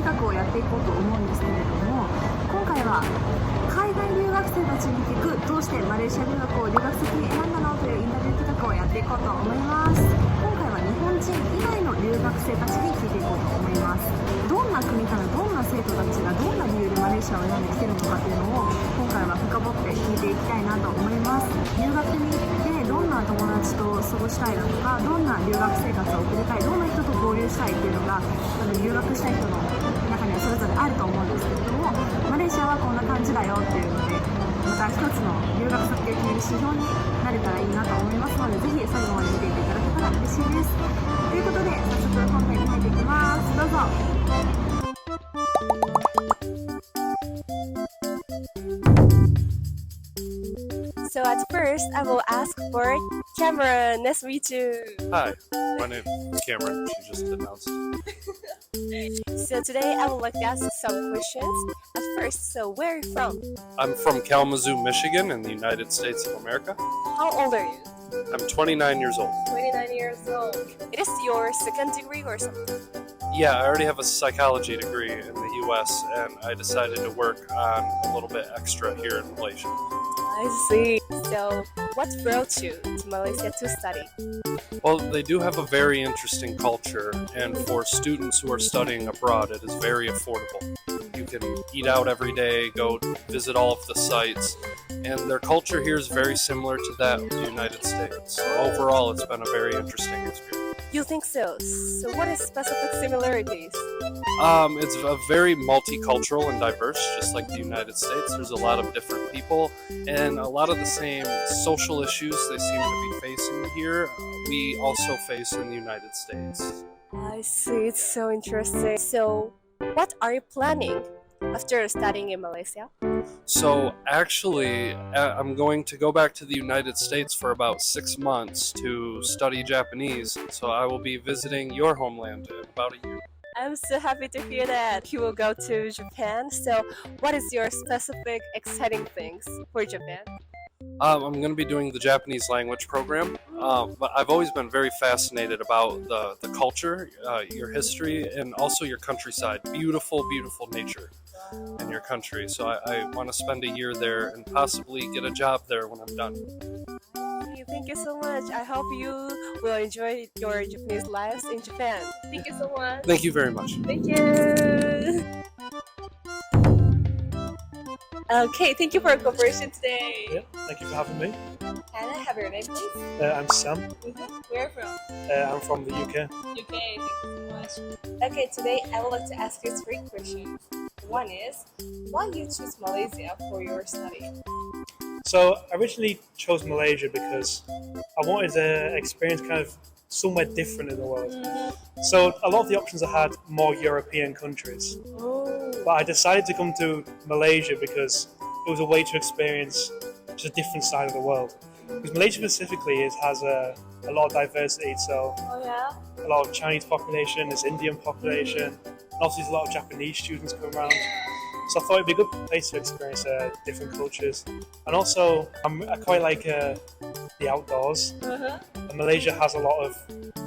画をやっていこうと思うんですけれども、今回は海外留学生たちに聞くどうしてマレーシア留学を留学先に選んだのというインタビュー企画をやっていこうと思います。今回は日本人以外の留学生たちに聞いていこうと思います。どんな国からどんな生徒たちがどんな理由でマレーシアを選んできているのかというのを今回は深掘って聞いていきたいなと思います。留学に行ってどんな友達と過ごしたいだとか、どんな留学生活を送りたい、どんな人と交流したいっていうのが留学したい人の中にはそれぞれあると思うんですけれども、マレーシアはこんな感じだよっていうので、また一つの留学先を決める指標になれたらいいなと思いますので、ぜひ最後まで見ていただけたら嬉しいです。ということで早速本編に入っていきます。どうぞ。So at first, I will ask for Cameron. Nice to meet you. Hi, my name is Cameron. She just announced. So today, I would like to ask some questions. At first, so where are you from? I'm from Kalamazoo, Michigan, in the United States of America. How old are you? I'm 29 years old. 29 years old. It is your second degree or something? Yeah, I already have a psychology degree in the US, and I decided to work on a little bit extra here in Malaysia. I see. So, what brought you to Malaysia to study? Well, they do have a very interesting culture, and for students who are studying abroad, it is very affordable. You can eat out every day, go visit all of the sites, and their culture here is very similar to that of the United States. So overall, it's been a very interesting experience. You think so? So, what is specific similarities? It's a very multicultural and diverse, just like the United States. There's a lot of different people, and a lot of the same social issues they seem to be facing here, we also face in the United States. I see. It's so interesting. So, what are you planning after studying in Malaysia? So actually, I'm going to go back to the United States for about 6 months to study Japanese. So I will be visiting your homeland in about a year. I'm so happy to hear that you will go to Japan. So, what is your specific exciting things for Japan? I'm going to be doing the Japanese language program, but I've always been very fascinated about the culture, your history, and also your countryside. Beautiful, beautiful nature in your country. So I want to spend a year there and possibly get a job there when I'm done. Thank you so much. I hope you will enjoy your Japanese lives in Japan. Thank you so much. Thank you very much. Thank you. Okay, thank you for your cooperation today. Yeah, thank you for having me. Can I have your name, please? I'm Sam. Where from? I'm from the UK. UK. Thank you so much. Okay, today I would like to ask you 3 questions. One is, why you choose Malaysia for your study? So I originally chose Malaysia because I wanted to experience kind of somewhere different in the world. So a lot of the options I had more European countries. But I decided to come to Malaysia because it was a way to experience just a different side of the world. Because Malaysia specifically has a lot of diversity, so a lot of Chinese population, there's Indian population, and also there's a lot of Japanese students come around. So I thought it'd be a good place to experience different cultures. And also, I quite like the outdoors. And Malaysia has a lot of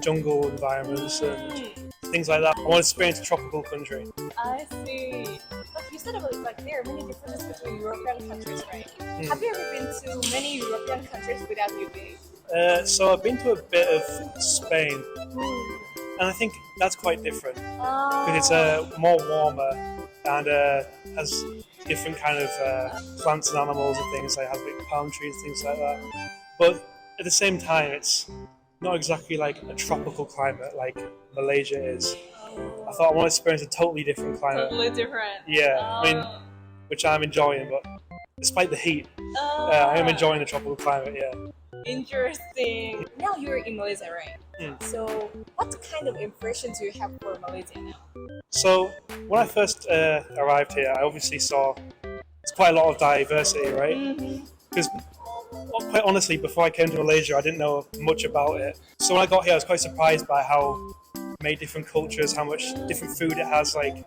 jungle environments and things like that. I want to experience a tropical country. I see. But you said about there are many differences between European countries, right? Have you ever been to many European countries without UK? So I've been to a bit of Spain, and I think that's quite different because it's more warmer and has different kind of plants and animals and things. Like has big palm trees, things like that. But at the same time, it's not exactly like a tropical climate like Malaysia is. I thought I want to experience a totally different climate. Totally different. Yeah, I mean, which I'm enjoying, but despite the heat, I am enjoying the tropical climate, yeah. Interesting. Now you're in Malaysia, right? So, what kind of impression do you have for Malaysia now? So, when I first arrived here, I obviously saw there's quite a lot of diversity, right? Because quite honestly, before I came to Malaysia, I didn't know much about it. So when I got here, I was quite surprised by how many different cultures, how much different food it has. Like,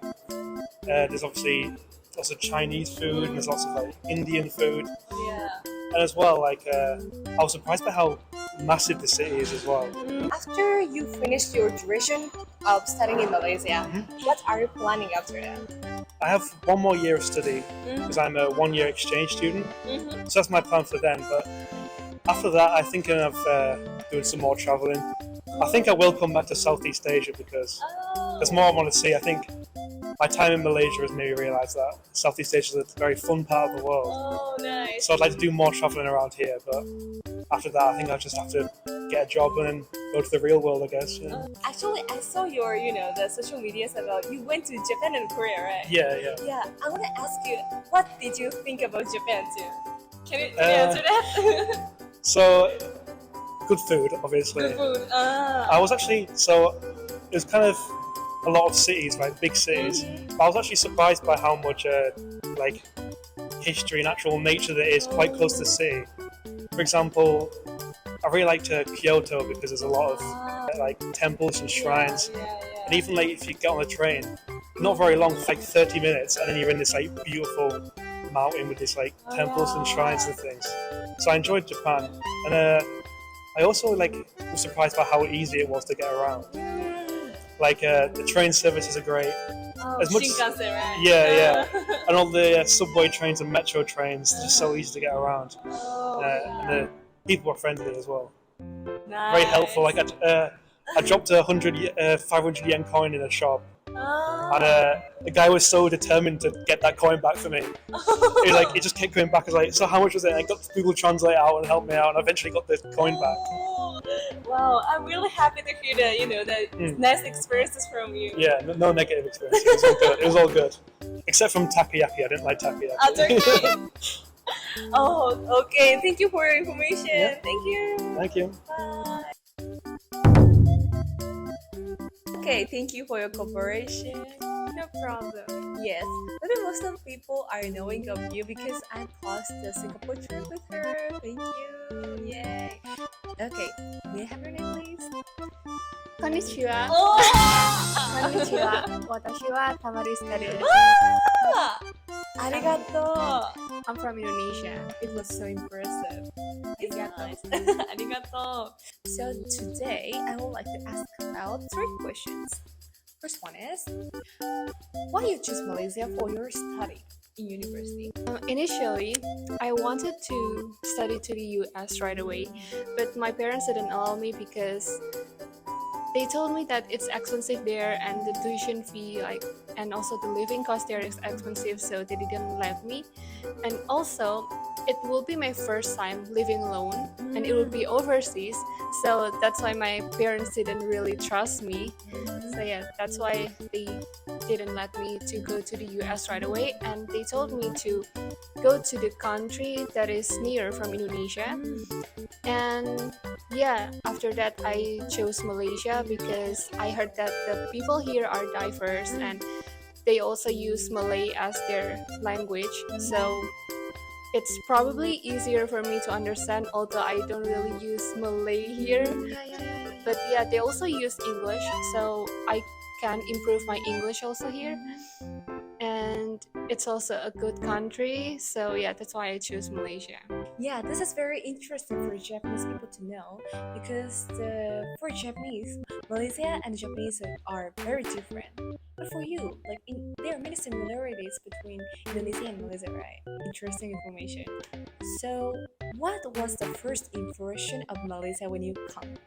there's obviously lots of Chinese food, and there's lots of like Indian food. Yeah. And as well, like, I was surprised by how massive the city is as well. After you finish your duration of studying in Malaysia, what are you planning after that? I have one more year of study because I'm a 1-year exchange student. So that's my plan for then. But after that, I think of doing some more traveling. I think I will come back to Southeast Asia because there's more I want to see. I think my time in Malaysia has made me realise that Southeast Asia is a very fun part of the world. Oh, nice. So I'd like to do more travelling around here. But after that, I think I'll just have to get a job and then go to the real world, I guess. Yeah. Actually, I saw your, the social medias about you went to Japan and Korea, right? Yeah. Yeah, I want to ask you, what did you think about Japan too? Can you answer that? So, good food, obviously. Good food. I was actually, so it was kind of a lot of cities, right, big cities. But I was actually surprised by how much like history and actual nature there is quite close to the city. For example, I really liked Kyoto because there's a lot of like temples and shrines. And even like if you get on a train, not very long, like 30 minutes, and then you're in this like beautiful mountain with this like temples and shrines and things. So I enjoyed Japan, and I also like was surprised by how easy it was to get around. Like the train services are great. As much, Shinkansen, right? yeah, and all the subway trains and metro trains are just so easy to get around. And the people are friendly as well. Nice. Very helpful. Like I dropped a 500 yen coin in a shop, and the guy was so determined to get that coin back for me. He just kept going back. I was like, so how much was it? And I got Google Translate out and helped me out, and I eventually got the coin back. Wow, I'm really happy to hear that, the nice experiences from you. Yeah, no negative experience. It was all good. It was all good, except from takoyaki. I didn't like takoyaki. That's okay. Oh, okay. Thank you for your information. Yeah. Thank you. Thank you. Bye. Okay, thank you for your cooperation. No problem. Yes, maybe most of people are knowing of you because I paused the Singapore trip with her. Thank you. Yay. Okay, may I have your name, please? こんにちは。Oh! こんにちは。私はタマリスカです。Arigato. I'm from Indonesia. It was so impressive. It's Arigato. nice. Arigato. So today I would like to ask about 3 questions. First one is, why you choose Malaysia for your study in university? Initially, I wanted to study to the US right away, but my parents didn't allow me because they told me that it's expensive there and the tuition fee and also the living cost there is expensive, so they didn't let me. And also it will be my first time living alone and it will be overseas, so that's why my parents didn't really trust me. So yeah, that's why they didn't let me to go to the US right away, and they told me to go to the country that is near from Indonesia. And yeah, after that I chose Malaysia because I heard that the people here are diverse and they also use Malay as their language, so it's probably easier for me to understand, although I don't really use Malay here. But yeah, they also use English, so I can improve my English also here. And it's also a good country, so yeah, that's why I choose Malaysia. Yeah, this is very interesting for Japanese people to know because for Japanese, Malaysia and Japanese are very different. But for you, there are many similarities between Indonesia and Malaysia, right? Interesting information. So, what was the first impression of Malaysia when you come?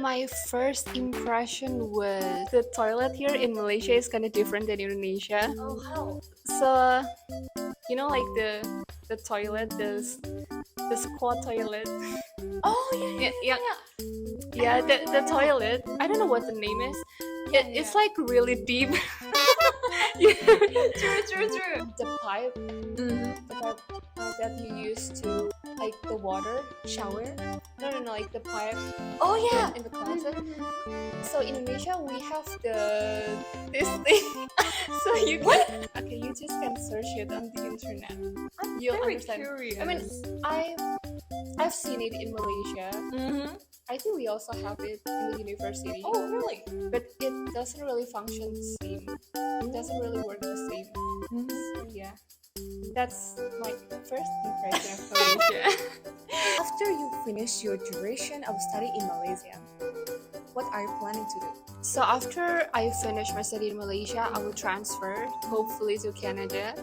My first impression was the toilet here in Malaysia is kind of different than Indonesia. Oh, how? So, the toilet, the squat toilet. Oh, Yeah, the toilet. I don't know what the name is. It's like really deep. True. The pipe, that you use to the water shower. No, like the pipe. Oh, yeah. In the closet. So in Indonesia we have this thing. So you can you just can search it on the internet. I'm You'll very understand. curious. I mean, I've seen it in Malaysia. I think we also have it in the university. Oh, really? But it doesn't really function the same. It doesn't really work the same. So yeah. That's my first impression of Malaysia. After you finish your duration of study in Malaysia, what are you planning to do? So after I finish my study in Malaysia, I will transfer, hopefully to Canada.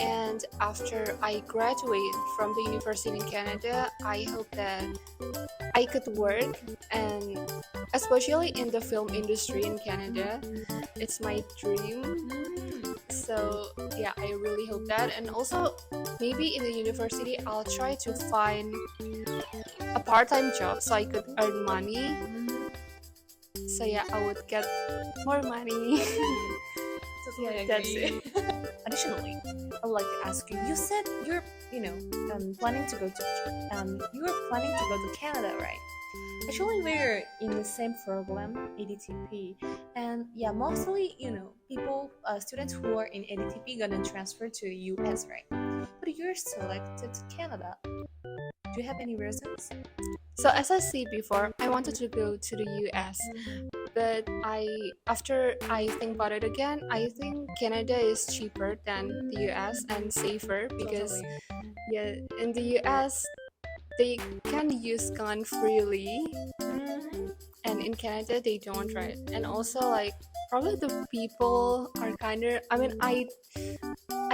And after I graduate from the university in Canada, I hope that I could work, and especially in the film industry in Canada. It's my dream. So yeah, I really hope that. And also maybe in the university I'll try to find a part-time job so I could earn money. So yeah, I would get more money. Yeah, that's it. Additionally, I would like to ask you. You said you're, planning to go to, you were planning to go to Canada, right? Actually, we're in the same program, ADTP, and yeah, mostly, people, students who are in ADTP gonna transfer to US, right? But you're selected to Canada. Do you have any reasons? So as I said before, I wanted to go to the US, but after I think about it again, I think Canada is cheaper than the US and safer because yeah, in the US they can use gun freely, and in Canada they don't, right? And also like probably the people are kinda, I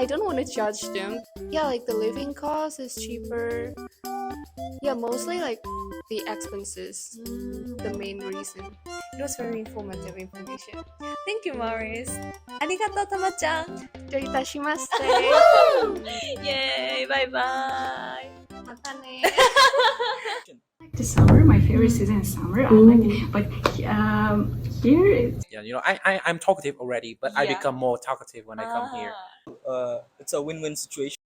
don't want to judge them. Yeah, like the living cost is cheaper. Yeah, mostly like the expenses, the main reason. It was very informative information. Thank you, Maris. ありがとう、たまちゃん。どういたしまして。イエーイ、バイバイ。またね。The summer, my favorite season is summer. I like it, but here it's Yeah, I'm talkative already, but I Yeah. become more talkative when I come here. It's a win-win situation.